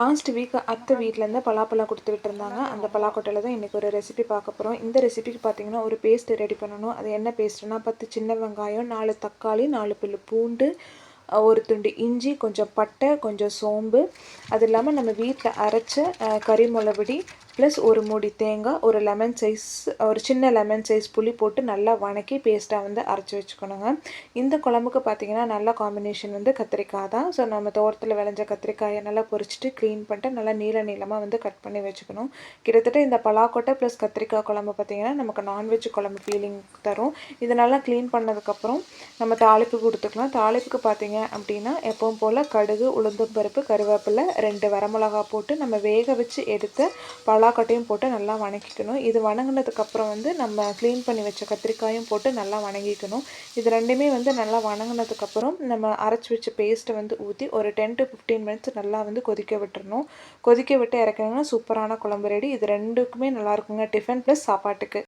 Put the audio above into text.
Last week அத்தை வீட்டிலேருந்து பலாப்பழம் கொடுத்து விட்டுருந்தாங்க. அந்த பலாக்கொட்டையில் தான் இன்றைக்கி ஒரு ரெசிபி பார்க்க போகிறோம். இந்த ரெசிபிக்கு பார்த்திங்கன்னா ஒரு பேஸ்ட்டு ரெடி பண்ணணும். அது என்ன பேஸ்ட்டுனா 10 சின்ன வெங்காயம், 4 தக்காளி, 4 பல்லு பூண்டு, ஒரு துண்டு இஞ்சி, கொஞ்சம் பட்டை, கொஞ்சம் சோம்பு, அது இல்லாமல் நம்ம வீட்டில் அரைச்ச கறி மிளகுடி ப்ளஸ் ஒரு மூடி தேங்காய், ஒரு லெமன் சைஸ் ஒரு சின்ன லெமன் சைஸ் புளி போட்டு நல்லா வணக்கி பேஸ்ட்டாக வந்து அரைச்சி வச்சுக்கணுங்க. இந்த குழம்புக்கு பார்த்திங்கன்னா நல்ல காம்பினேஷன் வந்து கத்திரிக்காய் தான். ஸோ நம்ம தோட்டத்தில் விளைஞ்ச கத்திரிக்காயை நல்லா பொரிச்சிட்டு க்ளீன் பண்ணிட்டு நல்லா நீளமாக வந்து கட் பண்ணி வச்சுக்கணும். கிட்டத்தட்ட இந்த பலாக்கொட்டை ப்ளஸ் கத்திரிக்காய் குழம்பு பார்த்திங்கன்னா நமக்கு நான்வெஜ் குழம்பு ஃபீலிங் தரும். இதெல்லாம் க்ளீன் பண்ணதுக்கப்புறம் நம்ம தாளிப்பு கொடுத்துக்கலாம். தாளிப்புக்கு பார்த்திங்க அப்படின்னா எப்பவும் போல் கடுகு, உளுந்தம் பருப்பு, கருவேப்பிலை, 2 வரமிளகா போட்டு நம்ம வேக வச்சு எடுத்து பலாக்கொட்டையும் போட்டு நல்லா வணக்கிக்கணும். இது வணங்கினதுக்கப்புறம் வந்து நம்ம க்ளீன் பண்ணி வச்ச கத்திரிக்காயும் போட்டு நல்லா வணங்கிக்கணும். இது ரெண்டுமே வந்து நல்லா வணங்கினதுக்கப்புறம் நம்ம அரைச்சி வச்ச பேஸ்ட்டை வந்து ஊற்றி ஒரு 10 to 15 மினிட்ஸ் நல்லா வந்து கொதிக்க விட்டுறணும். கொதிக்க விட்டு இறக்கணுன்னா சூப்பரான குழம்பு ரெடி. இது ரெண்டுக்குமே நல்லாயிருக்குங்க, டிஃபன் ப்ளஸ் சாப்பாட்டுக்கு.